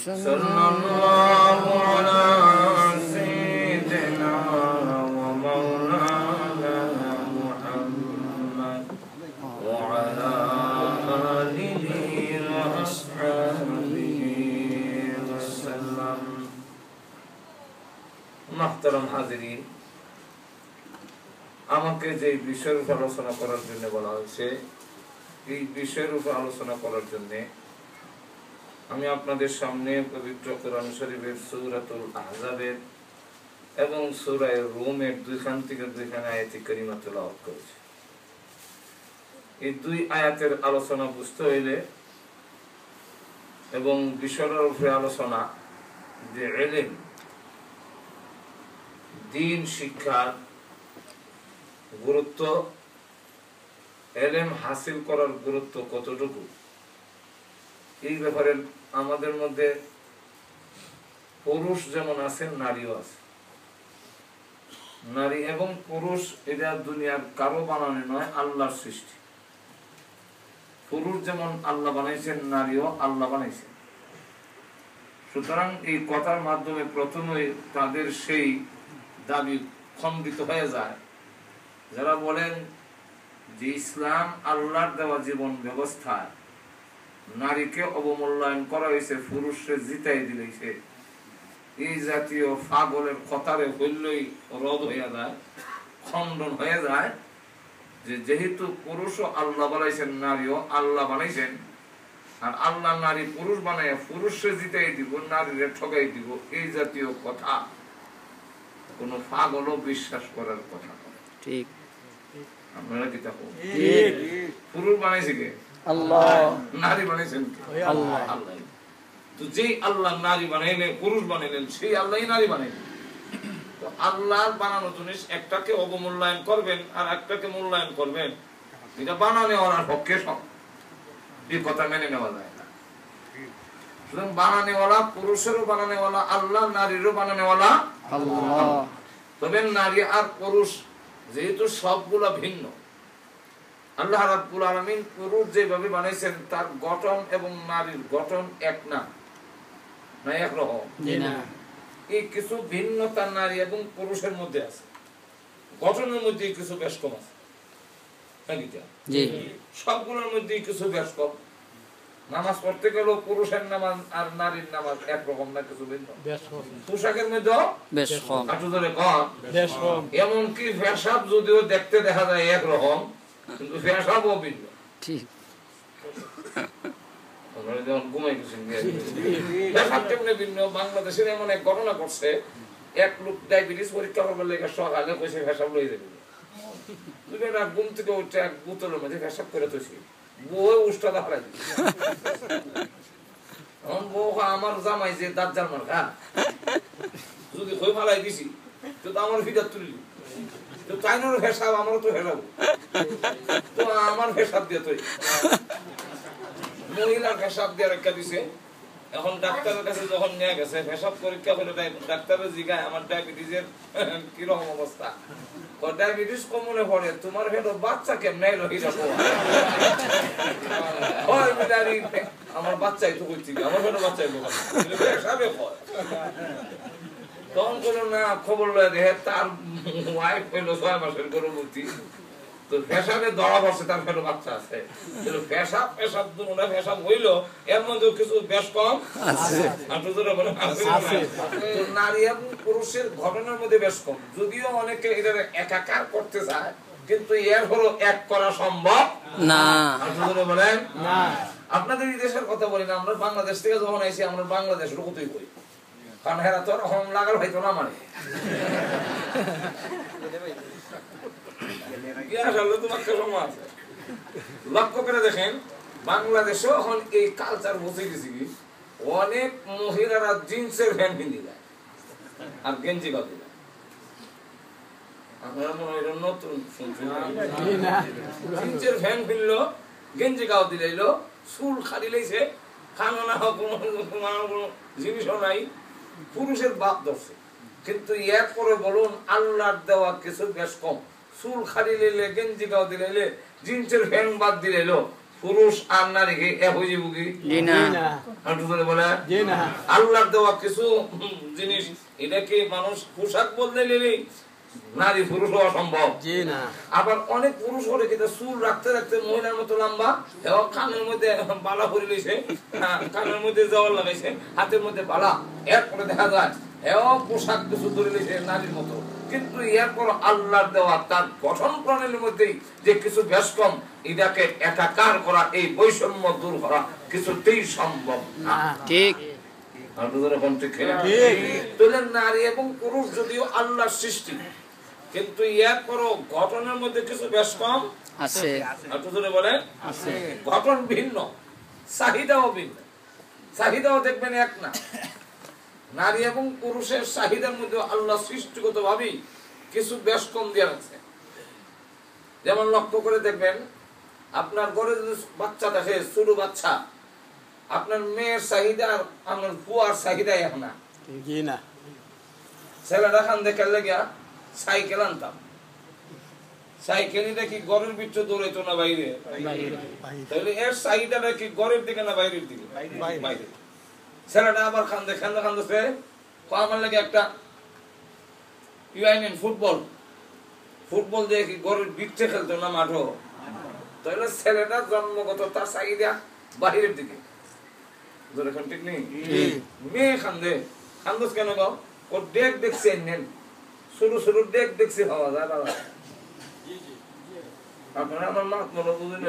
সাল্লাল্লাহু আলা সাইয়্যিদিনা ওয়া মাওলানা মুহাম্মদ ওয়া আলা আলিহি ওয়া আসহাবিহি ওয়া সাল্লাম। মুহতারাম হাজিরিন, আমাকে যে বিষয়ের উপর আলোচনা করার জন্য বলা হয়েছে, এই বিষয়ের উপর আলোচনা করার জন্য আমি আপনাদের সামনে পবিত্র কোরআন শরীফের সূরাতুল আহজাবের এবং সূরা রুমের দুইখান থেকে দুইখান আয়াত কারিমা তেলাওয়াত করেছি। এই দুই আয়াতের আলোচনা বুঝতে হইলে এবং বিষয়ের উপরে আলোচনা যে ইলম, দ্বীন শিক্ষার গুরুত্ব, ইলম হাসিল করার গুরুত্ব কতটুকু, এই ব্যাপারে আমাদের মধ্যে পুরুষ যেমন আছে, নারীও আছে। নারী এবং পুরুষ এটা দুনিয়ার কারো বানানো নয়, আল্লাহর সৃষ্টি। পুরুষ যেমন আল্লাহ বানাইছেন, নারীও আল্লাহ বানাইছেন। সুতরাং এই কথার মাধ্যমে প্রথমে তাদের সেই দাবি খণ্ডিত হয়ে যায় যারা বলেন যে ইসলাম আল্লাহর দেওয়া জীবন ব্যবস্থায় নারীকে অবমূল্যায়ন করা হয়েছে, পুরুষকে জিতাই দিলেছে। এই জাতীয় পাগলের কথারে হইলেই রদ হইয়া যায়, খণ্ডন হয়ে যায় যে যেহেতু পুরুষও আল্লাহ বানাইছেন, নারীও আল্লাহ বানাইছেন, আর আল্লাহ নারী পুরুষ বানাইয়া পুরুষকে জিতাই দিব, নারীরে ঠকাই দিব, এই জাতীয় কথা কোন পাগলও বিশ্বাস করার কথা নয়। ঠিক আপনারা কি তা পুরুষ বানাইছে কে? আল্লাহ। নারী বানাইছেন কে? আল্লাহ। তো যেই আল্লাহ নারী বানাইলেন, পুরুষ বানাইলেন, সেই আল্লাহই নারী বানাইলেন। তো আল্লাহর বানানো জিনিস একটাকে অবমূল্যায়ন করবেন আর একটাকে মূল্যায়ন করবেন, এটা বানানেওয়ালার পক্ষে সব, এই কথা মেনে নেওয়া যায় না। সুতরাং বানানেওয়ালা পুরুষেরও বানানেওয়ালা আল্লাহ, নারীরও বানানেওয়ালা আল্লাহ। তবে নারী আর পুরুষ যেহেতু সবগুলা ভিন্ন, আল্লাহ রাব্বুল আলামিন পুরুষ যেভাবে বানাইছেন তার গঠন এবং নারীর গঠন এক না, না একরকম। এই কিছু ভিন্নতা নারী এবং পুরুষের মধ্যে আছে, গঠনের মধ্যে কিছু বেশ কম আছে, সবগুলোর মধ্যে কিছু বেশ কম। নামাজ পড়তে গেলেও পুরুষের নামাজ আর নারীর নামাজ একরকম না, কিছু ভিন্ন। পোশাকের মধ্যে এমনকি পেশাব যদিও দেখতে দেখা যায় একরকম, কিন্তু পেশাবও ভিন্ন। বাংলাদেশের এমন এক ঘটনা করছে, এক লোক ডায়াবেটিস পরীক্ষা করবার লেগে সকালে কইছে পেশাব লই যাবে, ঘুম থেকে উঠে এক বোতলের মধ্যে পেশাব করে তুইছি, বউ উষ্টাদা হারাই দিচ্ছে। আমার জামাই যে দাঁত জালমার খা, যদি হয়ে ফালাই দিছি তো আমার ফিদার তুলি, তো চাইনারও পেশাব, আমারও তো হেসাবো, তো আমার পেশাব দিয়ে তৈরি, মহিলার পেশাব দিয়ে রেখা দিছে। এখন ডাক্তারের কাছে যখন নিয়ে গেছে পেশাব পরীক্ষা করে, ডাক্তারের জিগায় আমার ডায়াবেটিসের কিরকম অবস্থা, ডায়াবেটিস কমনে পড়ে, তোমার ভেতর বাচ্চা কেমন এলো, আমার বাচ্চাই তো করছি, আমার ভেতর বাচ্চাই পেশাবে হয়। তখন কোনো না খবর লয় দেখে তার ওয়াইফ হইলো 6 মাসের গর্ভবতী, তো পেশাবে ধরা পড়ছে তার ফেরো বাচ্চা আছে। পেশাব পেশাব দুটা পেশাব হইলো, এর মধ্যে কিছু বেশ কম আছে, নারী এবং পুরুষের ঘটনার মধ্যে বেশ কম। যদিও অনেকে এটা একাকার করতে চায়, কিন্তু এর হলো এক করা সম্ভব না। বলেন না, আপনাদের এই দেশের কথা বলি না, আমরা বাংলাদেশ থেকে যখন আইছি আমরা বাংলাদেশের কতই করি, কারণ হেরা তো হোম লাগার হয়তো না, মানে লক্ষ্য করে দেখেন বাংলাদেশে এখন এই কালচার বসে গেছে কি, অনেক মহিলারা জিন্সের প্যান্ট কিনে যায় আর গেঞ্জি বাঁধে যায়। আপনারা মনে হয় নতুন শুনছেন, জিন্সের প্যান্ট কিনলো, গেঞ্জি গাও দিলাইলো, চুল খালি লাইছে, খানো না কোনো জিনিসও নাই, পুরুষের বাপ ধরছে। কিন্তু এরপরে বলুন আল্লাহর দেওয়া কিছু বেশ কম, চুল খালি লাইলে, গেঞ্জি গাও দিলাইলে, জিন্সের প্যান্ট বাদ দিলাইলো, পুরুষ আর নারীকে এক হয়ে যাবো কি? বলে আল্লাহর দেওয়া কিছু জিনিস, এটা কি মানুষ পোশাক বলতে গেলে নারী পুরুষ হওয়া সম্ভব? আবার অনেক পুরুষ হলে কিন্তু চুল রাখতে রাখতে মহিলার মতো লম্বা, এবং কানের মধ্যে বালা পরে লইছে, কানের মধ্যে জওয়ার লাগাইছে, হাতের মধ্যে বালা, এরপরে দেখা যায় এবং পোশাক কিছু ধরে লইছে নারীর মতো। কিন্তু এরপর আল্লাহর দেওয়া তার গঠন প্রণালীর মধ্যেই যে কিছু বেশ কম, এটাকে একাকার করা, এই বৈষম্য দূর করা কিছুতেই সম্ভব না। ঠিক নারী এবং পুরুষ যদিও আল্লাহর সৃষ্টি, কিন্তু এরপরও গঠনের মধ্যে কিছু বেশ কম আছে। বলে গঠন ভিন্ন, চাহিদাও ভিন্ন, চাহিদাও দেখবেন এক না। নারী এবং পুরুষের চাহিদার মধ্যে আল্লাহ সৃষ্টিগত ভাবেই কিছু বেশ কম দিয়ে রাখছে। যেমন লক্ষ্য করে দেখবেন, আপনার ঘরে যদি বাচ্চা দেখে, ছোট বাচ্চা, আপনার মেয়ের চাহিদা আর আপনার বুয়ার চাহিদা এক না। ছেলেটা খান দেখে লেগিয়া সাইকেল আনতাম, সাইকেল কি ঘরের ভিতরে দৌড়াইতো না বাইরে? তাহলে এর চাহিদাটা কি ঘরের দিকে না বাইরের দিকে? বাইরে। ছেলেটা আবার খান্দে খান্দে খান্দছে, আমার লাগে একটা ফুটবল, ফুটবল দিয়ে কি ঘরের ভিতরে খেলতো না মাঠও? তাহলে ছেলেটা জন্মগত তার চাহিদা বাহিরের দিকে। ঠিক নেই? মেয়ে খান্দে, খান্দস কেন গাও? ওর ডেক দেখছে, নেন ছোট ছোট ডেক দেখছে, পাওয়া যায় বাবা। আপনারা আমার মা বুঝেন,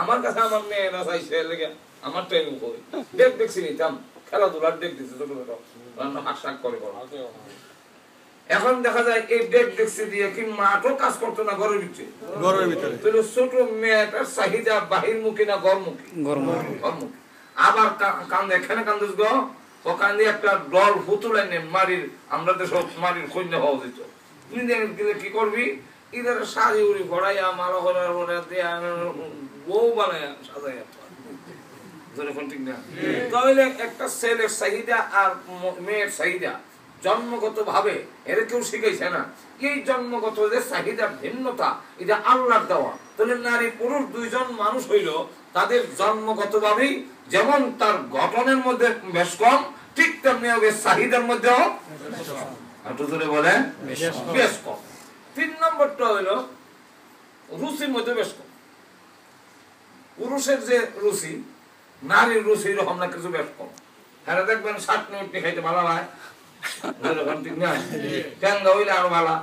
আমার কাছে আমার মেয়েরা চাইছে লেগে আমার টাইম কই ডেক দেখছি নিতাম, খেলাধুলার ডেক দিচ্ছে ছোট ছোট, হাক করে। এখন দেখা যায় এই ডেক দেখছি দিয়ে কি মাঠও কাজ করতো না ঘরের ভিতরে? তাহলে ছোট মেয়েটার চাহিদা বাহিরমুখী না ঘরমুখী? ঘরমুখী। আবার কান্দে, এখানে কান্দুস গো, ও কান্দে একটা ডল পুতুল এনে মারির, আমরা তো সব মারির কন্যা হওয়া যেত, তুই দিলে কি করবি? ইদের শাড়ি উড়ি ভরাইয়া মালা ভরা দিয়া বউ বানাইয়া সাজাইয়া। ঠিক না? তাহলে একটা ছেলের চাহিদা আর মেয়ের চাহিদা জন্মগত ভাবে এরা কেউ শিখাইছে না। এই জন্মগত যে চাহিদার ভিন্নতা, এটা আল্লাহর দেওয়া। তাহলে নারী পুরুষ দুইজন মানুষ হইল, তাদের জন্মগত ভাবেই যেমন তার গঠনের মধ্যে বেশ কম, ঠিক তেমনি চাহিদার মধ্যেও বলে বেশ কম। 3 নম্বরটা হইল রুচির মধ্যে বেশ কম। পুরুষের যে রুচি, নারীর রুচি এরকম না, কিছু বেশ কম। হ্যাঁ দেখবেন 7 মিনিট খাইতে ভালো হয়, হইলে আরো ভালো।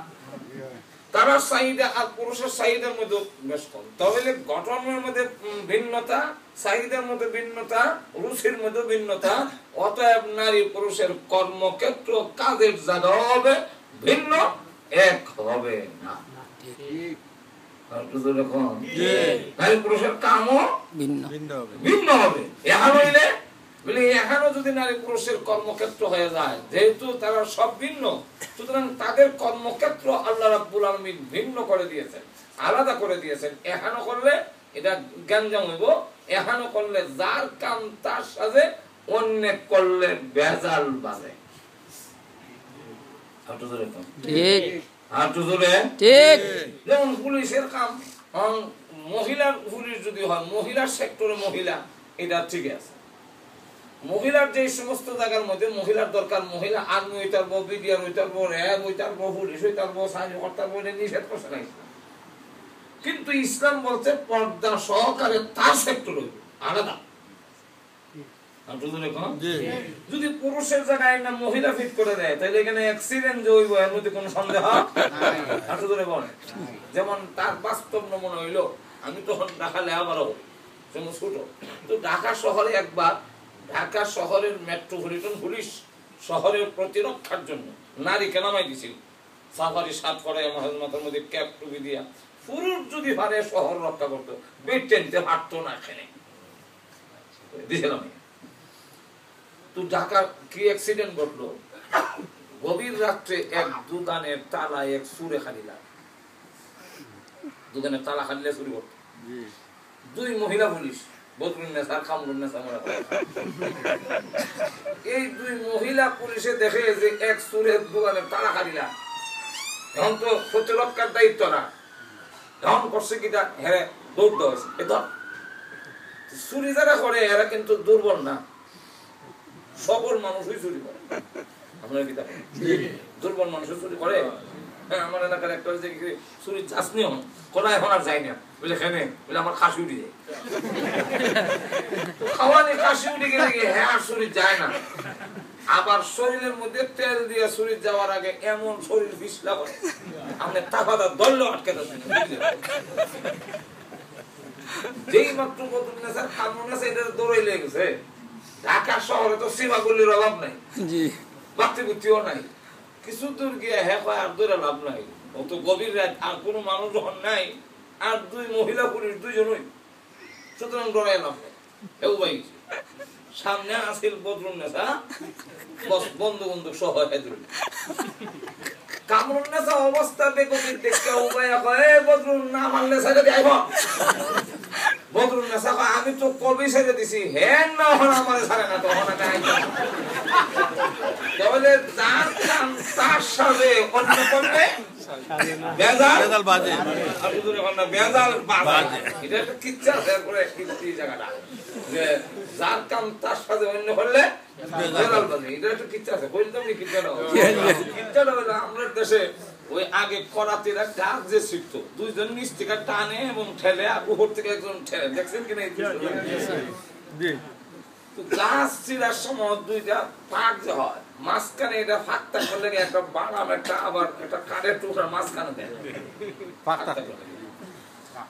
তারা চাহিদা আর পুরুষের চাহিদার মধ্যে বেশ কম। তাহলে গঠনের মধ্যে ভিন্নতা, চাহিদার মধ্যে ভিন্নতা, রুচির মধ্যে ভিন্নতা, অতএব নারী পুরুষের কর্মক্ষেত্র, কাজের জায়গা হবে ভিন্ন, এক হবে না। নারী পুরুষের কামও ভিন্ন হবে। এখানে যদি নারী পুরুষের কর্মক্ষেত্র হয়ে যায়, যেহেতু তারা সব ভিন্ন, সুতরাং তাদের কর্মক্ষেত্র আল্লাহ রাব্বুল আলামিন ভিন্ন করে দিয়েছেন, আলাদা করে দিয়েছেন। এখানে করলে এটা গ্যাঞ্জাম হইব, এখানে করলে যার কাম তার সাথে, অন্য করলে বেজাল বাজে। যেমন পুলিশের কাম, মহিলার পুলিশ যদি হয়, মহিলার সেক্টরে মহিলা, এটা ঠিক আছে। মহিলার যে সমস্ত জায়গার মধ্যে মহিলার দরকার, মহিলা আর্মি হইতে পারবো, বিডিআর হইতে পারবো, র্যাব হইতে পারবো, পুলিশ হইতে পারবো, সাহায্য করতে পারবো, নিষেধ করছে না। কিন্তু ইসলাম বলছে পর্দা সহকারে তার সেক্টর হইবে আলাদা। যদি পুরুষের জায়গায় না মহিলা ফিট করে দেয়, তাহলে এখানে অ্যাক্সিডেন্ট যে হইব এর মধ্যে কোনো সন্দেহ নাই। যেমন তার বাস্তব নমুনা হইলো, আমি তখন ঢাকা লেখাপড়া হই, যেমন ছোট তো ঢাকা শহরে একবার, ঢাকা শহরের মেট্রোপলিটন পুলিশ শহরের প্রতিরক্ষার জন্য নারীকে নামাই দিছিল, সাফারি শার্ট পরে মাথার মধ্যে ক্যাপ টুপি দিয়া। পুরুষ যদি পারে শহর রক্ষা করতো, বেড টেনতে পারতো না, এখানে দিয়েছিলাম। তো ঢাকার কি অ্যাক্সিডেন্ট ঘটলো, গভীর রাত্রে এক দোকানের তালা এক সুরে খালিলা, দোকানের তালা খালিলে চুরি করতো। 2 মহিলা পুলিশ, এই 2 মহিলা পুলিশে দেখে যে এক সুরের দোকানের তালা খালিলা, এখন তো প্রতিরক্ষার দায়িত্ব না, এখন করছে কিটা, হ্যাঁ দৌড় দেওয়া হয়েছে, চুরি যারা করে এরা কিন্তু দুর্বল না, সবল মানুষই চুরি করে। আপনার কি দুর্বল মানুষও চুরি করে? হ্যাঁ, আমার এলাকার একটা চুরি চাষনি হন কোন এখন আর যাই না, বুঝলে খেনে বলে আমার খাসি উঠে যায়, খাওয়ানি খাসি উঠে গেলে হ্যাঁ আর চুরি যায় না। আবার শরীরের মধ্যে তেল দিয়ে শরীর যাওয়ার আগে এমন শরীর পিছলা করে আপনি টাকাটা দললে আটকে যাচ্ছেন। যেই মাত্র কামন আছে এটা দৌড়াই লেগে গেছে। ঢাকা শহরে তো সীমাগুলির অভাব নাই, বাতি বুতিও নাই, কিছু দূর গিয়ে হ্যাঁ আর দূরে লাভ নাই। অত গভীর রাত আর কোনো মানুষ যখন নাই, আর দুই মহিলা পুরুষ দুইজনই, সুতরাং ডরাই লাভ নাই। এও ভাই সামনে আসিল বদরুন নেশা, বন্ধু বন্ধু সহ কামরুন নেশা অবস্থা বেগতির দেখতে উপায় কয় বদরুন না মানলে ছেড়ে দিয়ে আইব। বদরুন নেশা কয় আমি তো কবি ছেড়ে দিছি, হ্যাঁ না হন আমার ছাড়ে না, তখন তাহলে যার কাম তার সাথে অন্য করলে বেজাল বাজে, আর শুধু যখন না বেজাল বাজে, এটা একটা কিচ্ছা আছে। এরপরে এই জায়গাটা যে যার কাম তার সাথে অন্য করলে বেজাল বাজে, এটা একটা কিচ্ছা আছে। বলতাম নি কিচ্ছাটা, কিচ্ছাটা হলো আমরা দেশে ওই আগে করাতিরা গাছ যে শিখতো, দুইজন নিচ থেকে টানে এবং ঠেলে, আর উপর থেকে একজন ঠেলে, দেখছেন কিনা? গাছ চিরার সময় দুইটা ফাঁক যে হয়, মাঝখানে এটা ফাঁকটা করলে একটা বাড়াম একটা আবার একটা কাঠের টুকরা মাঝখানে দেয়,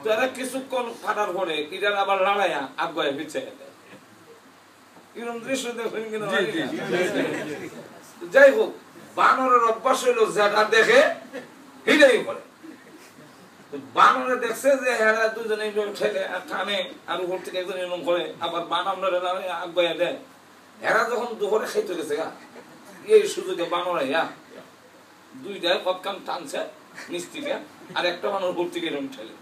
তো এরা কিছুক্ষণ কাটার পরে এটার আবার লড়াইয়া আগুয়ে পিছিয়ে দেয়। এরকম দৃশ্য দেখবেন কিনা? যাই হোক, বানরের অভ্যাস হইলো যেটা দেখে হিটাই করে। বানরে দেখছে যে এরা দুজনে ঠেলে আর টানে, আর উপর থেকে একজন এরকম করে, আবার বানর আগুয়ে দেয়। এরা যখন দুপুরে খাইতে গেছে এই সুযোগে বানরা দুইটাই কতকাম টানছে নিচ থেকে, আর একটা মানুষ উপর থেকে এরকম ঠেলে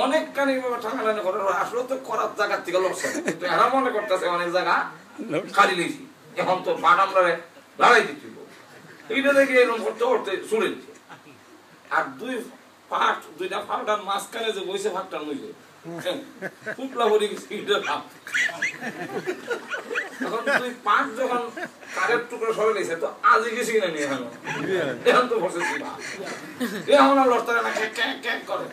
অনেক কানি টানাটানি করে। আসলে তো করার জায়গার থেকে লড়ছে, কিন্তু এরা মনে করতেছে অনেক জায়গা খালি লিখি, এখন তো বানামরা লড়াই দিচ্ছিল, এইটা দেখে এরকম করতে করতে ছুড়ে দিচ্ছে। আর দুইটা ফাটার মাঝখানে যে বইছে ফাটার মধ্যে পুপলা ভরে গেছে। এখন দুই পাঁচ যখন কাঠের টুকরো সরে নিয়েছে, তো আজই গেছি কিনা নিয়ে এখন তো বসে এখন আর লড়তে না, ক্যাক করে।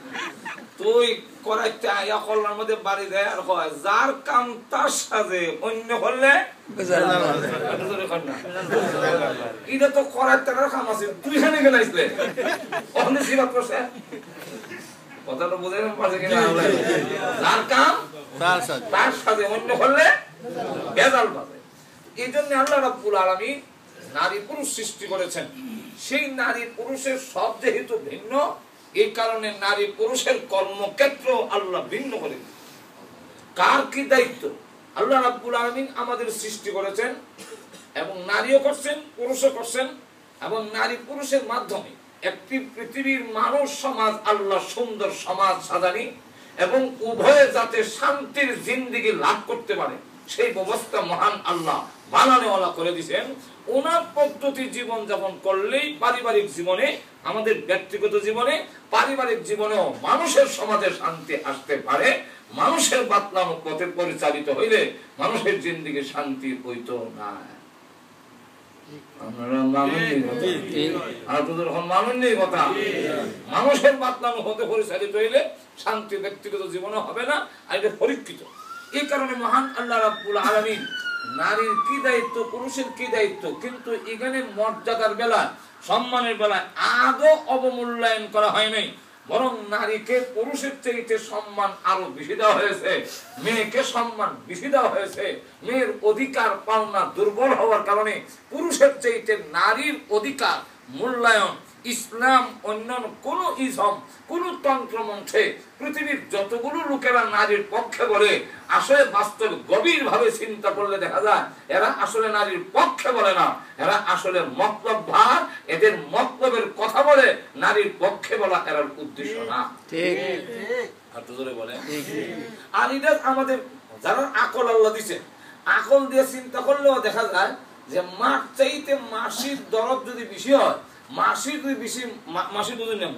তুই করাইতে আয়া কল্যার মধ্যে বাড়ি দেয় আর হয় যার কাম তার সাথে অন্য করলে এটা তো করার টাকার কাম আছে, তুই এখানে গেলে আসলে ওখানে সিবাদ করছে। কথাটা বুঝে পারছে কিনা? যার কাম তার সাথে অন্য করলে বেজাল পাবে। এই জন্য আল্লাহ রাব্বুল আলামিন নারী পুরুষ সৃষ্টি করেছেন। সেই নারী পুরুষের সব যেহেতু ভিন্ন, এই কারণে নারী পুরুষের কর্মক্ষেত্র আল্লাহ ভিন্ন করে। কার কি দায়িত্ব? আল্লাহ রাব্বুল আলামিন আমাদের সৃষ্টি করেছেন, এবং নারীও করছেন পুরুষও করছেন, এবং নারী পুরুষের মাধ্যমে একটি পৃথিবীর মানুষ সমাজ আল্লাহ সুন্দর সমাজ সাজানি এবং উভয়ে যাতে শান্তির জিন্দেগি লাভ করতে পারে সেই ব্যবস্থা মহান আল্লাহ বানানোওয়ালা করে দিয়েছেন। ওনার পদ্ধতি জীবন যাপন করলেই পারিবারিক জীবনে, আমাদের ব্যক্তিগত জীবনে, পারিবারিক জীবনেও মানুষের সমাজে শান্তি আসতে পারে। মানুষের বাতলানো পথে পরিচালিত হইলে মানুষের জিন্দেগি শান্তি হইতো না। মানুষের বাতলানো হতে পরিচালিত হইলে শান্তি ব্যক্তিগত জীবনে হবে না, আর এটা পরীক্ষিত। এই কারণে মহান আল্লাহ রাব্বুল আলামিন নারীর কি দায়িত্ব, পুরুষের কি দায়িত্ব, কিন্তু এখানে মর্যাদার বেলা, সম্মানের বেলায় আদৌ অবমূল্যায়ন করা হয় নাই, বরং নারীকে পুরুষের চাইতে সম্মান আরো বেশি দেওয়া হয়েছে, মেয়েকে সম্মান বেশি দেওয়া হয়েছে। মেয়ের অধিকার পাওনা দুর্বল হওয়ার কারণে পুরুষের চাইতে নারীর অধিকার মূল্যায়ন ইসলাম অন্যান্য কোন ইসম কোন তন্ত্র মন্ত্রে পৃথিবীর যতগুলো লোকেরা নারীর পক্ষে বলে, আসলে বাস্তব গভীর ভাবে চিন্তা করলে দেখা যায় এরা আসলে নারীর পক্ষে বলে না, এরা আসলে মতলব ভার, এদের মতলবের কথা বলে, নারীর পক্ষে বলা এর উদ্দেশ্য না। আর এটা আমাদের যারা আকল আল্লাহ দিছে, আকল দিয়ে চিন্তা করলেও দেখা যায় যে মার চাইতে মাসির দরদ যদি বেশি হয়, মাসির যদি বেশি, মাসির দুদিন নেব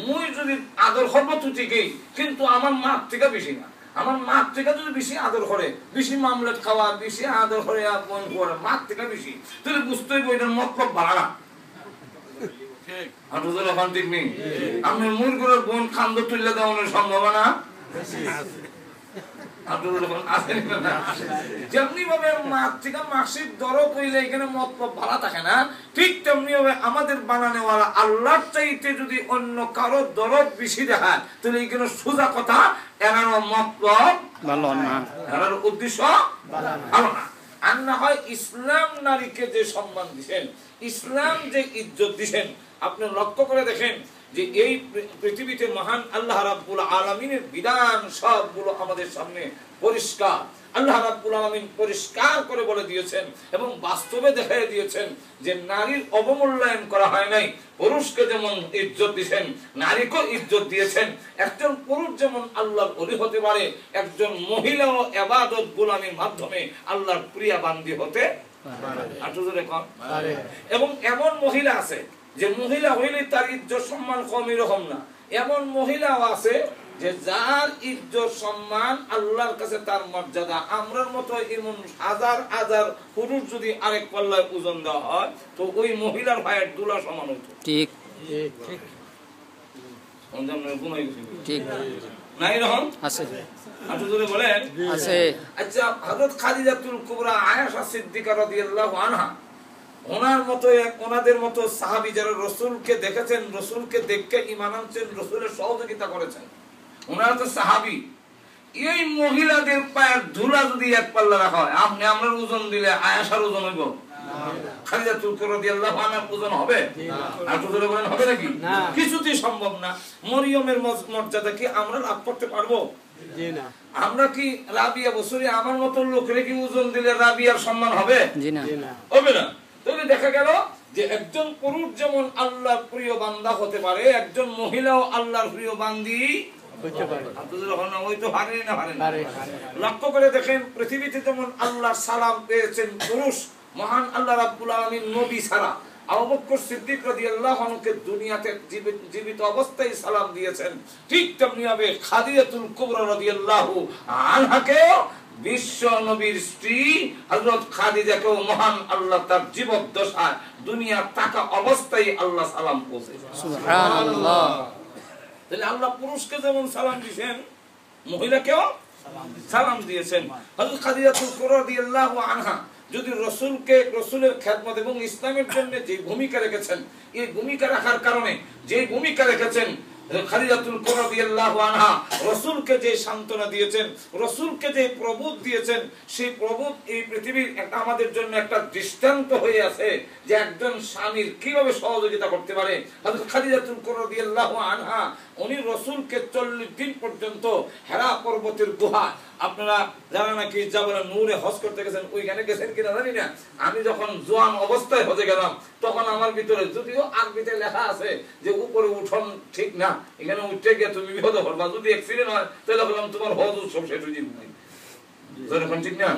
মুই যদি আদর করবো তো ঠিকই, কিন্তু আমার মার থেকে বেশি না। আমার মার থেকে যদি বেশি আদর করে, বেশি মামলেট খাওয়া, বেশি আদর করে বোন করে, মার থেকে বেশি, তাহলে বুঝতেই এটার মতলব বাড়া না। ঠিক নেই? আমি মুর করে বোন খান্দ তুললে দেওয়ানোর সম্ভাবনা যেমনি ভাবে মার থেকে মাসিক দরদ হইলে এখানে মতলব ভালো থাকে না, ঠিক তেমনি ভাবে আমাদের বানানোওয়ালা আল্লাহর চাইতে যদি অন্য কারো দরদ বেশি দেখায়, তাহলে এখানে সোজা কথা এনার মতলব ভালো না, এনার উদ্দেশ্য ভালো না। আর না হয় ইসলাম নারীকে যে সম্মান দিচ্ছেন, ইসলাম যে ইজ্জত দিচ্ছেন, আপনি লক্ষ্য করে দেখেন যে এই পৃথিবীতে মহান আল্লাহ রাব্বুল আলামিনের বিধান সবগুলো আমাদের সামনে পরিষ্কার। আল্লাহ রাব্বুল আলামিন পরিষ্কার করে বলে দিয়েছেন এবং বাস্তবে দেখাই দিয়েছেন যে নারীর অবমূল্যায়ন করা হয় নাই। পুরুষকে যেমন ইজ্জত দিয়েছেন, নারীকেও ইজ্জত দিয়েছেন। একজন পুরুষ যেমন আল্লাহর ওলি হতে পারে, একজন মহিলাও ইবাদত গোলামির মাধ্যমে আল্লাহর প্রিয়া বান্দি হতে পারে। এবং এমন মহিলা আছে যে মহিলা হইলে তার ইজ্জত সম্মান কম, এরকম না। এমন মহিলাও আছে যে যার ইজ্জত সম্মান আল্লাহর কাছে তার মর্যাদা। আমরার মতো এমন হাজার হাজার পুরুষ যদি আরেক পাল্লায় ওজন দেওয়া হয়, তো ওই মহিলার ভাইয়ের দুলা সমান হতো। ঠিক ঠিক না, এরকম আছে। বলেন আছে। আচ্ছা, হযরত খাদিজাতুল কুবরা আয়েশা সিদ্দিকা রাদিয়াল্লাহু আনহা, ওনার মতো ওনাদের মতো সাহাবী যারা রাসূলকে দেখেছেন, রাসূলকে দেখে ঈমান আনছেন, রাসূলের সহযোগিতা করেছেন, ওনারা তো সাহাবী। এই মহিলাদের পায়ের ধুলা যদি এক পাল্লা রাখা হয়, আপনি আমরা ওজন দিলে আয়েশার ওজন হইব? খাদিজাতুল কুবরা রাদিয়াল্লাহু আনহার ওজন হবে? আর তো বলেন হবে নাকি? কিছুতেই সম্ভব না। মরিয়মের মর্যাদা কি আমরা লাভ করতে পারবো? জি না। আমরা কি রাবিয়া বসরি আমার মতো লোকের কি ওজন দিলে রাবিয়ার সম্মান হবে? জি না, হবে না। তবে দেখা গেল যে একজন পুরুষ যেমন আল্লাহর প্রিয় বান্দা হতে পারে, একজন মহিলাও আল্লাহর প্রিয় বান্দি হতে পারে। লক্ষ্য করে দেখেন, পৃথিবীতে যেমন আল্লাহ সালাম পেয়েছেন পুরুষ, মহান আল্লাহ রাব্বুল আলামিন নবী ছাড়া আবু বকর সিদ্দিক রাদিয়াল্লাহু আনহুকে দুনিয়াতে জীবিত অবস্থায় সালাম দিয়েছেন, ঠিক তেমনি ভাবে খাদিজাতুল কুবরা রাদিয়াল্লাহু আনহাকে বিশ্ব নবীর স্ত্রী হযরত খাদিজাকেও মহান আল্লাহ তার জীবদ্দশায় দুনিয়া থাকা অবস্থায় আল্লাহ সালাম পৌঁছেছেন। সুবহানাল্লাহ। তাহলে আল্লাহ পুরুষকে যেমন সালাম দিয়েছেন, মহিলাকেও সালাম দিয়েছেন। হযরত খাদিজাতুল কুবরা রাদিয়াল্লাহু আনহা যদি রাসূলের খেদমত এবং ইসলামের জন্য যে ভূমিকা রেখেছেন, এই ভূমিকা রাখার কারণে যে ভূমিকা রেখেছেন, খাদিজাতুল কুবরা রাদিয়াল্লাহু আনহা রাসূলকে যে সান্ত্বনা দিয়েছেন, রাসূলকে যে প্রবোধ দিয়েছেন, সেই প্রবোধ এই পৃথিবীর একটা আমাদের জন্য একটা দৃষ্টান্ত হয়ে আছে যে একজন স্বামীর কিভাবে সহযোগিতা করতে পারে। হযরত খাদিজাতুল কুবরা রাদিয়াল্লাহু আনহা উনি রাসূলকে 40 দিন পর্যন্ত হেরা পর্বতের গুহা, আপনারা যারা নাকি জাবালে নূরে হজ করতে গেছেন, ওইখানে গেছেন কিনা জানি না, আমি যখন জোয়ান অবস্থায় হজে গেলাম তখন আমার ভিতরে, যদিও আরবিতে লেখা আছে যে উপরে উঠন ঠিক না, এখানে উঠতে গিয়ে তুমি বিপদে পড়বা, যদি অ্যাক্সিডেন্ট হয় তাহলে বললাম তোমার হজ উৎসব শেষ হয়ে যাবে, ঠিক না?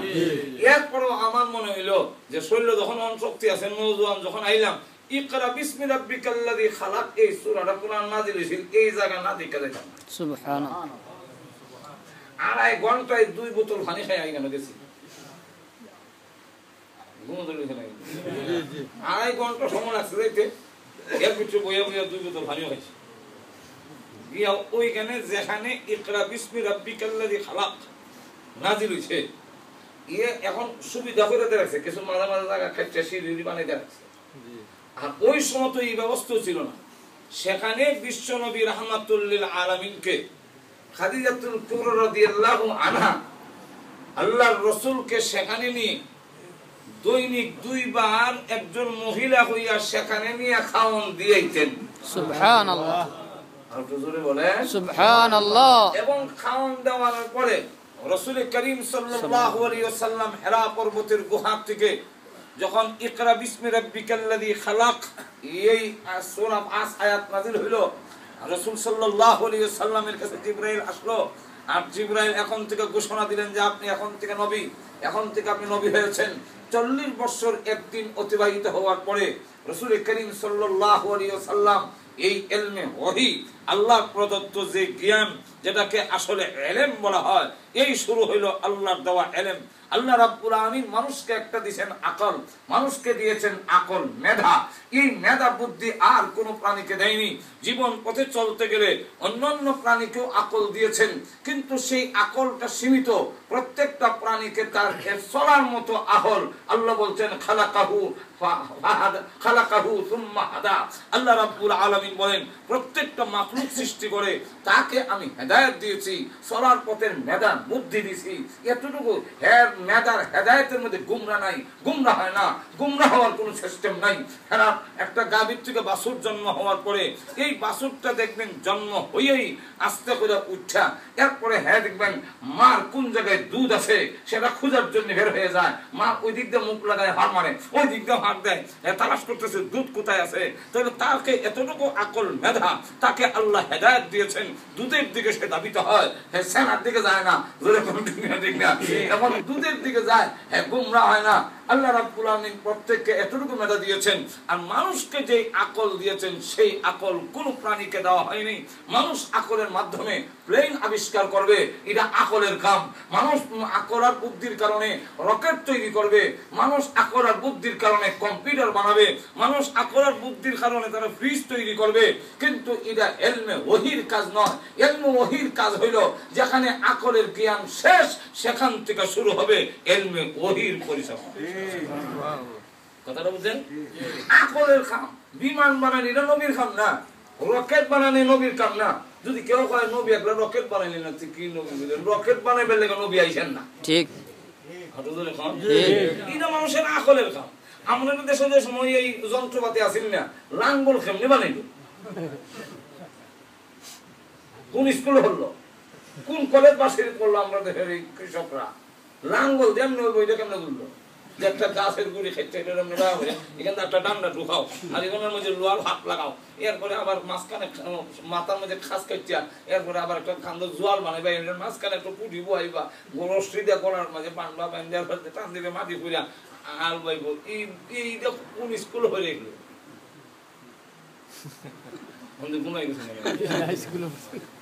এরপরও আমার মনে হইলো যে শরীরে যখন অনশক্তি আছে, নওজোয়ান যখন আইলাম, ইকরা বিসমি রাব্বিকাল্লাযী খালাক, এই সূরাটা কোরআন নাযিল হইছিল, এই জায়গা না দেখে দেখলাম সুবহানাল্লাহ। 2.5 ঘন্টায় 2 বোতল পানি খাই আইগানো গেছি, 2.5 ঘন্টা সময় লাগছে যাইতে, এর ভিতরে বইয়া বইয়া 2 বোতল পানিও খাইছি। গিয়া ওইখানে যেখানে ইকরা বিসমি রাব্বিকাল্লাযী খালাক নাযিল হইছে, এখন সুবিধা করে রাখছে, কিছু মাঝে মাঝে জায়গা খাইতে সিঁড়ি বানাই রাখছে। আর ওই সময় তো এই ব্যবস্থা ছিল না। সেখানে বিশ্ব নবী রাহমাতুল লিল আলামিনকে খাদিজাতুল কুবরা রাদিয়াল্লাহু আনহা আল্লাহর রাসূলকে সেখানে নিয়ে দৈনিক 2 বার একজন মহিলা হইয়া সেখানে নিয়ে খাওয়ান দিয়েছেন। সুবহানাল্লাহ। আর জোরে বলেন সুবহানাল্লাহ। এবং খাওয়ান দেওয়ার পরে রাসূল করিম সাল্লাল্লাহু আলাইহি ওয়াসাল্লাম হেরা পর্বতের গুহা থেকে যখন ইকরা বিসমি রাব্বিকাল্লাযী খালাক এই সূরা 5 আয়াত নাযিল হইল, রাসূল সাল্লাল্লাহু আলাইহি ওয়াসাল্লামের কাছে জিবরাইল আসলো। আর জিবরাইল এখন থেকে ঘোষণা দিলেন যে আপনি এখন থেকে নবী, এখন থেকে আপনি নবী হয়েছেন। 40 বছর একদিন অতিবাহিত হওয়ার পরে রাসূল করিম সাল্লাল্লাহু আলাইহি ওয়াসাল্লাম এই ইলমে ওহী আল্লাহ প্রদত্ত যে জ্ঞান, যেটাকে আসলে ইলম বলা হয়, এই শুরু হইল আল্লাহর দেওয়া ইলম। আল্লাহ রাব্বুল আলামিন মানুষকে একটা দিয়েছেন আকল, মানুষকে দিয়েছেন আকল, মেধা। এই মেধা বুদ্ধি আর কোন প্রাণীকে দেয়নি। জীবন পথে চলতে গেলে অন্যান্য প্রাণীকেও আকল দিয়েছেন, কিন্তু সেই আকলটা সীমিত। প্রত্যেকটা প্রাণীকে তার চলার মতো আকল আল্লাহ বলছেন খালাকাহু খালাকাহু সুম্মা হাদা। আল্লাহ রাব্বুল আলামিন বলেন প্রত্যেকটা মাখলুক সৃষ্টি করে তাকে আমি হেদায়েত দিয়েছি, চলার পথের মেধা বুদ্ধি দিয়েছি। এতটুকু মেধার হেদায়েতের মধ্যে গুমরা নাই, গুমরা হয় না, গুমরা হওয়ার কোনো সিস্টেম নাই। হ্যাঁ, একটা গাভীর থেকে বাছুর জন্ম হওয়ার পরে এই বাছুরটা দেখবেন জন্ম হয়েই আস্তে করে উঠা, এরপরে হ্যাঁ দেখবেন মার কোন জায়গায় দুধ আছে সেটা খোঁজার জন্য বের হয়ে যায়। মা ওই দিক দিয়ে মুখ লাগায় হার মারে, ওই দিক দিয়ে হার দেয়, তালাশ করতেছে দুধ কোথায় আছে। তাহলে তাকে এতটুকু আকল মেধা তাকে আল্লাহ হেদায়েত দিয়েছেন, দুধের দিকে সে দাবিত হয়, হ্যাঁ সেনার দিকে যায় না, ঠিক না, এখন দুধের দিকে যায়, হ্যাঁ গুমরা হয় না। আল্লাহ রাব্বুল আলামিন প্রত্যেককে এতটুকু মেধা দিয়েছেন। আর মানুষকে যে আকল দিয়েছেন সেই আকল কোন প্রাণীকে দেওয়া হয়নি। মানুষ আকলের মাধ্যমে প্লেন আবিষ্কার করবে, এটা আকলের কাম। মানুষ আকল আর বুদ্ধির কারণে রকেট তৈরি করবে, মানুষ আকল আর বুদ্ধির কারণে কম্পিউটার বানাবে, মানুষ আকল আর বুদ্ধির কারণে তারা ফ্রিজ তৈরি করবে, কিন্তু এটা ইলমে ওহীর কাজ নয়। ইলমে ওহীর কাজ হইল যেখানে আকলের জ্ঞান শেষ, সেখান থেকে শুরু হবে ইলমে ওহীর পরিচয়। কথাটা বুঝছেন? আকলের কাম। বিমান বানানি এটা নবীর কাম না, রকেট বানানি নবীর কাম না। যদি কেউ কয় নবী একলা রকেট বানাইলেন না, কি নবী বলেন? রকেট বানাইবে লেগে নবী আইছেন না, ঠিক? এটা মানুষের আকলের কাম। আমাদের দেশে যে সময় এই যন্ত্রপাতি আসেন না, লাঙ্গল কেমনি বানাইল? কোন স্কুল হলো, কোন কলেজ বাসির করলো? আমরা দেশের এই কৃষকরা লাঙ্গল যেমনি ওই বইটা কেমনে বললো যে একটা গাছের গুড়ি খেতে এখানে একটা ডান্ডা ঢুকাও, আর এখানের মধ্যে লোয়ার হাত লাগাও, এরপরে আবার মাঝখানে মাথার মধ্যে খাস কাটিয়া, এরপরে আবার একটা কান্দ জোয়াল বানাইবা, এর মাঝখানে একটা পুটি বইবা, রশ্মি দিয়ে গলার মাঝে বানবা, বান্ধার মধ্যে টান দিবে মাটি ফুরিয়া আল বাইব। এইটা কোন স্কুল হয়ে গেল?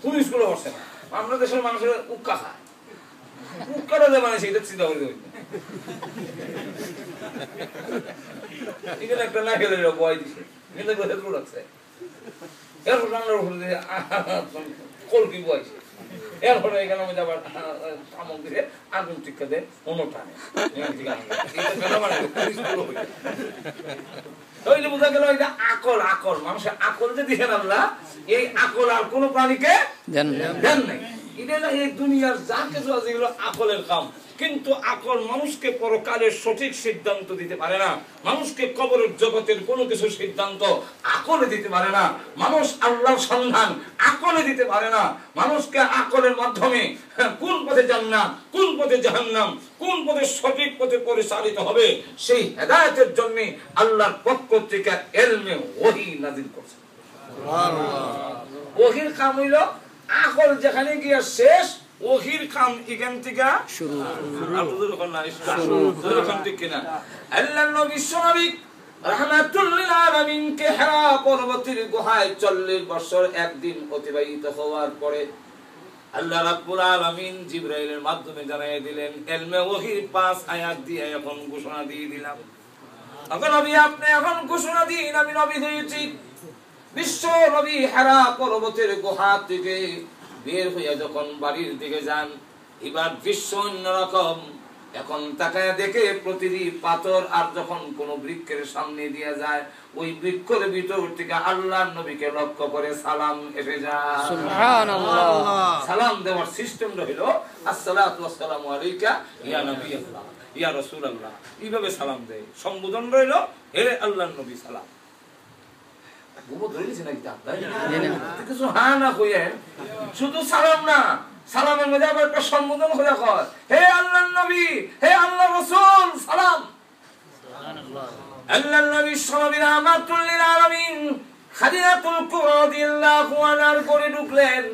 কোন স্কুলে বসে না? আমরা দেশের মানুষের উক্কা খায়, উক্কাটা যে মানে সেটা চিন্তা করে দেবে। এখানে একটা না খেলে বয় দিছে, কিন্তু রাখছে, এরপর রান্নার উপর কলকি বয়ছে, এরপরে এখানে মধ্যে আবার আমল দিয়ে আগুন টিকা দেয়, অন্য টানে। বোঝা গেল এটা আকল। আকল মানুষের আকল যে দিচ্ছেন আল্লাহ, এই আকল আর কোন প্রাণীকে দেন নাই। এটা এই দুনিয়ার যা কিছু আছে এগুলো আকলের কাম। কিন্তু আকল মানুষকে পরকালের সঠিক সিদ্ধান্ত দিতে পারে না, মানুষকে কবরের জগতের কোনো কিছু সিদ্ধান্ত আকলে দিতে পারে না, মানুষ আল্লাহর সন্ধান আকলে দিতে পারে না। মানুষকে আকলের মাধ্যমে কোন পথে জান্নাত, কোন পথে জাহান্নাম, কোন পথে সঠিক পথে পরিচালিত হবে সেই হেদায়েতের জন্য আল্লাহর পক্ষ থেকে ইলমে ওহী নাযিল করেছেন। সুবহানাল্লাহ। ওহীর কাম হইল আকল যেখানে গিয়া শেষ, ওহীর কাম এখান থেকে শুরু। আপনাদের কোন না শুরু এখান থেকে না। আল্লাহর নবী সাহাবী রাহমাতুল লিল আলামিন কে হিরা পর্বতের গুহায় 40 বছর একদিন অতিবাহিত হওয়ার পরে আল্লাহ রাব্বুল আলামিন জিবরাইলের মাধ্যমে জানাই দিলেন, ইলমে ওহীর 5 আয়াত দিয়ে এখন ঘোষণা দিয়ে দিলাম। এখন নবী আপনি এখন ঘোষণা দিন আমি নবী হয়েছি। বিশ্ব নবী হিরা পর্বতের গুহা থেকে বের হইয়া যখন বাড়ির দিকে যান, এবার দৃশ্য অন্যরকম। এখন তাকায় দেখে প্রতিটি পাথর আর যখন কোন বৃক্ষের সামনে দিয়ে যায়, ওই বৃক্ষের ভিতর থেকে আল্লাহর নবীকে লক্ষ্য করে সালাম এসে যায়। সুবহানাল্লাহ। সালাম দেওয়ার সিস্টেমটা হলো আসসালাতু ওয়াসসালামু আলাইকা ইয়া নবিয়াল্লাহ ইয়া রাসূলুল্লাহ, এইভাবে সালাম দেয়। সম্বোধন রইল হে আল্লাহর নবী সালাম। শুধু সালাম না, সালামের মধ্যে আবার একটা সম্বোধন হয়ে কয় হে আল্লাহর নবী, হে আল্লাহ রাসূল সালাম। আল্লাহর নবী সাল্লাল্লাহু রাহমাতুল আলামিন খাদিজাতুল কুবরা রাদিয়াল্লাহু আনহার ঘরে ঢুকলেন,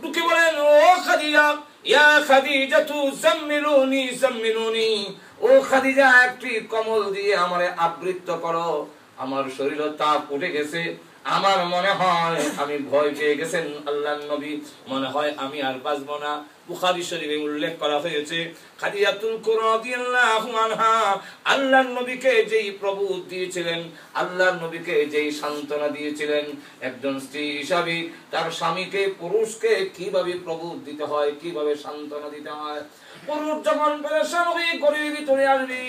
ঢুকে বলেন ও খাদিজা, ইয়া খাদিজাতু জাম্মিলুনি জাম্মিলুনি, ও খাদিজা একটি কম্বল দিয়ে আমারে আবৃত করো, আমার শরীরে তাপ উঠে গেছে, আমার মনে হয় আমি ভয় পেয়ে গেছেন আল্লাহর নবী, মনে হয় আমি আর বাঁচব না। বুখারী শরীফে উল্লেখ করা হয়েছে খাদিজাতুল কুবরা রাদিয়াল্লাহু আনহা আল্লাহর নবীকে যেই প্রবোধ দিয়েছিলেন, আল্লাহর নবীকে যেই সান্ত্বনা দিয়েছিলেন, একজন স্ত্রী হিসাবে তার স্বামীকে, পুরুষকে কিভাবে প্রবোধ দিতে হয়, কিভাবে সান্ত্বনা দিতে হয়। পুরুষ যখন পেরেশান হয়ে ঘরের ভিতরে আসবে,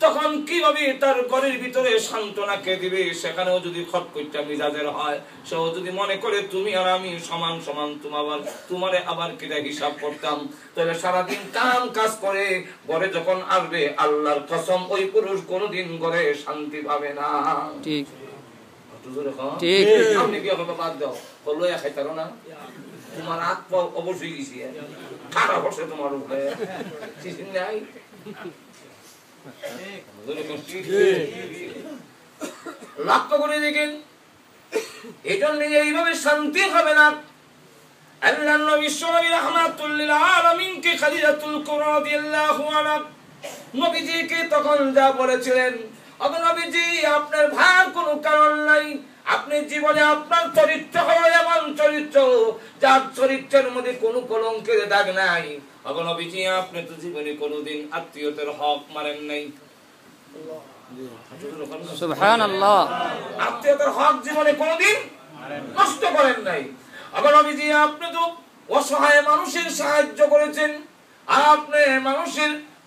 তখন কিভাবে তার ঘরের ভিতরে সান্ত্বনাকে দিবে। সেখানেও যদি খটখটা মিজাজের হয়, সেও যদি মনে করে তুমি আর আমি সমান সমান, তোমারে আবার কিটা হিসাব করতাম, তাহলে সারাদিন কাম কাজ করে ঘরে যখন আসবে, আল্লাহর কসম ওই পুরুষ কোনোদিন ঘরে শান্তি পাবে না। ঠিক ঠিক। আপনি কি হবে বাদ দাও, বললো খাইতারো না, তোমার আত্মা অবশ্যই গেছি খারাপ বসে তোমার উপরে নাই। লক্ষ্য করে দেখেন, এই জন্য এইভাবে শান্তি হবে না। আল্লাহ নবী বিশ্বনবী রাহমাতুল লিল আলামিনকে খাদিজাতুল কুবরা রাদিয়াল্লাহু আনহা নবীজিকে তখন যা বলেছিলেন, ওগো নবীজি আপনার ভার কোনো কারণ নাই, আপনি জীবনে আপনার চরিত্র হলো এমন চরিত্র যার চরিত্রের মধ্যে কোনো কলঙ্কের দাগ নাই। ওগো নবীজি আপনি তো জীবনে কোনোদিন আত্মীয়তার হক মারেন নাই। সুবহানাল্লাহ। আত্মীয়তার হক জীবনে কোনোদিন নষ্ট করেন নাই। ওগো নবীজি আপনি তো অসহায় মানুষের সাহায্য করেছেন, আপনি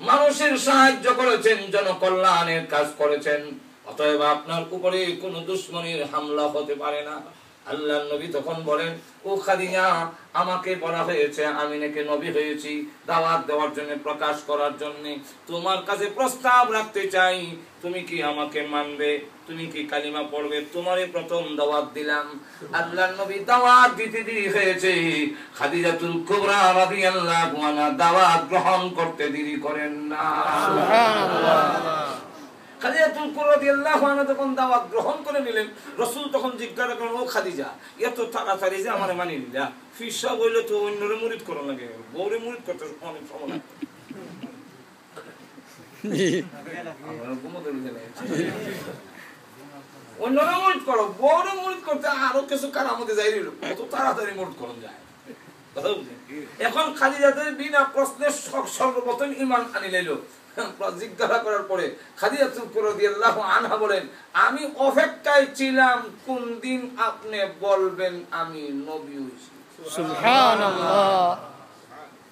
মানুষের সাহায্য করেছেন, জনকল্যাণের কাজ করেছেন, অতএব আপনার উপরে কোনো দুশমনের হামলা হতে পারে না। আল্লাহর নবী তখন বলেন, ও খাদিজা আমাকে বলা হয়েছে আমি নাকি নবী হয়েছি দাওয়াত দেওয়ার জন্য, প্রকাশ করার জন্য। তোমার কাছে প্রস্তাব রাখতে চাই, তুমি কি আমাকে মানবে, তুমি কি কালিমা পড়বে? তোমারই প্রথম দাওয়াত দিলাম। আল্লাহর নবী দাওয়াত দিতে দেরি হয়েছে, খাদিজাতুল কুবরা রাদিয়াল্লাহু আনহা দাওয়াত গ্রহণ করতে দেরি করেন না। সুবহানাল্লাহ। খাদিজাতুল কুবরা রাদিয়াল্লাহু আনহা যখন দাওয়াত গ্রহণ করে নিলেন, রাসূল তখন জিজ্ঞাসা করলেন, ও খাদিজা এত তাড়াতাড়ি যে আমারে মানি নিলা? ফিসা বললে তো অন্যরে মুরিদ করা লাগে, বউরে মুরিদ করতে অনেক সময় লাগে। অন্যরা মুরিদ করো, বউরে মুরিদ করতে আরো কিছু কারামতে যাই রইল, কত তাড়াতাড়ি মুরিদ করা যায়। এখন খাদিজাদের বিনা প্রশ্নে সর্বপ্রথম ঈমান আনি লাইল। জিজ্ঞাসা করার পরে খাদিজাতুল কুবরা রাদিয়াল্লাহু আনহা বলেন, আমি অপেক্ষায় ছিলাম কোন দিন আপনি বলবেন আমি নবী হইছি। সুবহানাল্লাহ।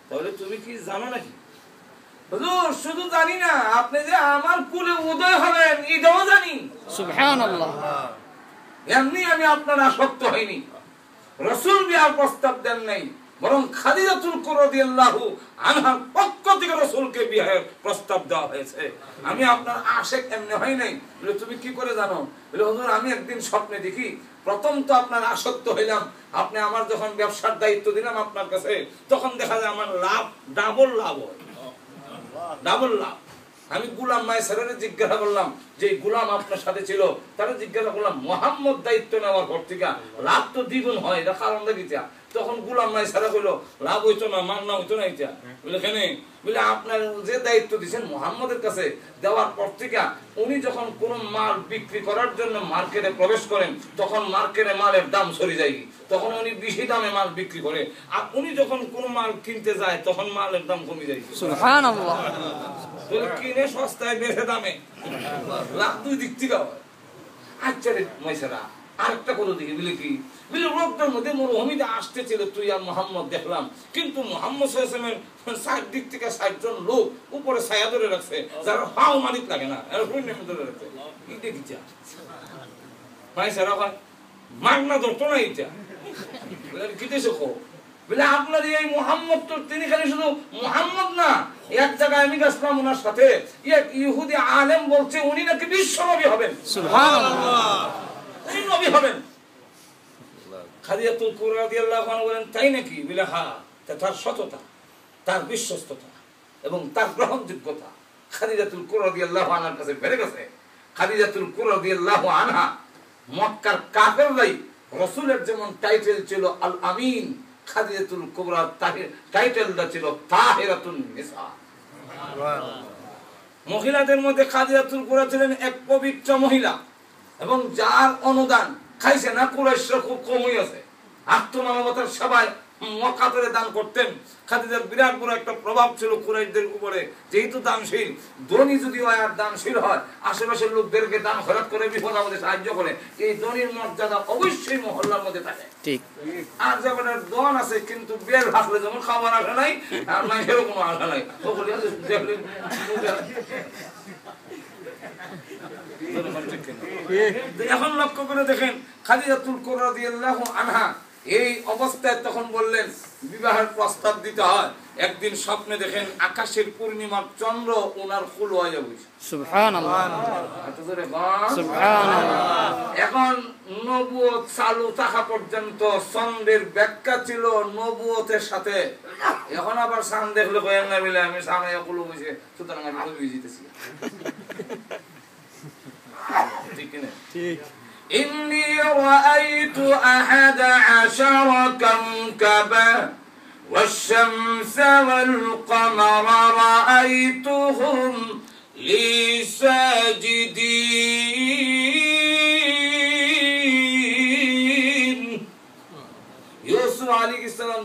তাহলে তুমি কি জানো নাকি? হুজুর শুধু জানি না, আপনি যে আমার কুলে উদয় হবেন এটাও জানি। সুবহানাল্লাহ। এমনি আমি আপনার আসক্ত হইনি, রাসূল বিয়ার প্রস্তাব দেন নাই, বরং খাদিজাতুল কুবরা রাদিয়াল্লাহু আনহার পক্ষ থেকে রাসূলকে বিয়ের প্রস্তাব দেওয়া হয়েছে। আমি আপনার আশিক এমনি হয় নাই। বলে তুমি কি করে জানো? বলে হুজুর আমি একদিন স্বপ্নে দেখি, প্রথম তো আপনার আসক্ত হইলাম, আপনি আমার যখন ব্যবসার দায়িত্ব দিলাম আপনার কাছে, তখন দেখা যায় আমার লাভ ডাবল লাভ হয়, ডাবল লাভ। আমি গোলাম মাইসারে জিজ্ঞাসা করলাম, যে গোলাম আপনার সাথে ছিল তারা জিজ্ঞাসা করলাম, মুহাম্মদ দায়িত্ব নেওয়ার পর থেকে লাভ তো দ্বিগুণ হয়, এটা কারণ দেখিতা। তখন গোলাম মাইসারা কইল লাভ হইতো না, মান না হইতো না। এটা বলে কেন? বলে আপনার যে দায়িত্ব দিচ্ছেন মুহাম্মদের কাছে দেওয়ার পর থেকে উনি যখন কোন মাল বিক্রি করার জন্য মার্কেটে প্রবেশ করেন, তখন মার্কেটে মালের দাম সরে যায়, তখন উনি বেশি দামে মাল বিক্রি করে, আর উনি যখন কোন মাল কিনতে যায় তখন মালের দাম কমে যায়। সুবহানাল্লাহ। তাহলে কিনে সস্তায় বেশি দামে লাভ দুই দিক থেকে হয়। আচ্ছা রে মাইসারা আরেকটা কথা দেখি, বলে কি? বলে লোকটার মধ্যে মরুভূমিতে আসতেছিল তুই আর মোহাম্মদ দেখলাম, কিন্তু মোহাম্মদ সাল্লাল্লাহু আলাইহি ওয়াসাল্লামের 60 দিক থেকে 60 জন লোক উপরে ছায়া ধরে রাখছে, যারা হাও মালিক লাগে না, এরা শূন্য ধরে রাখছে। কি দেখিছা ভাই সারা ভাই মাগনা ধরতো না এটা। বলে কি দেশে খো? বলে আপনার এই মোহাম্মদ তো তিনি খালি শুধু মোহাম্মদ না, এক জায়গায় আমি গেছিলাম ওনার সাথে, এক ইহুদি আলেম বলছে উনি নাকি বিশ্ব নবী হবেন। সুবহানাল্লাহ। উনি নবী হবেন। খাদিজাতুল কুবরা রাদিয়াল্লাহু আনহা বলেন, তাই নাকি? বলে হ্যাঁ। তার সততা, তার বিশ্বস্ততা এবং তার গ্রহণযোগ্যতা খাদিজাতুল কুবরা রাদিয়াল্লাহু আনহার কাছে বেড়ে গেছে। খাদিজাতুল কুবরা রাদিয়াল্লাহু আনহা মক্কার কাফেররাই রাসূলের যেমন টাইটেল ছিল আল আমিন, খাদিজাতুল কুবরা টাইটেলটা ছিল তাহিরাতুন নিসা। মহিলাদের মধ্যে খাদিজাতুল কুবরা ছিলেন এক পবিত্র মহিলা, এবং যার অনুদান খাইছে না, কুরাইশরা খুব কমই আছে। আত্মমানবতার সেবায় মক্কাতে দান করতেন। খাদিজার বিরাট বড় একটা প্রভাব ছিল কুরাইশদের উপরে, যেহেতু দানশীল। ধনী যদি হয় আর দানশীল হয়, আশেপাশের লোকদেরকে দান খরচ করে বিপদ আপদে সাহায্য করে, এই ধনীর মর্যাদা অবশ্যই মহল্লার মধ্যে থাকে। ঠিক। আর যেমন দন আছে কিন্তু বের ভাসলে যেমন খাবার আসে নাই, আর মানুষেরও কোনো আশা নাই। এখন লক্ষ্য করে দেখেন, খাদিজাতুল কুবরা রাদিয়াল্লাহু আনহা এই অবস্থায় তখন বললেন বিবাহের প্রস্তাব দিতে হয়। একদিন স্বপ্নে দেখেন আকাশের পূর্ণিমার চন্দ্র ওনার কুল হয়ে যাবে। সুবহানাল্লাহ। সুবহানাল্লাহ। এখন নবুয়ত চালু থাকা পর্যন্ত চন্দ্রের ব্যাখ্যা ছিল নবুয়তের সাথে। এখন আবার চাঁদ দেখলে কয়েন না মিলে আমি সামনে কুল হয়েছে, সুতরাং আমি নবী জিতেছি। ঠিক কিনা? ঠিক। إني رأيت 11 كوكبا والشمس والقمر رأيتهم لي ساجدين. يوسف عليه السلام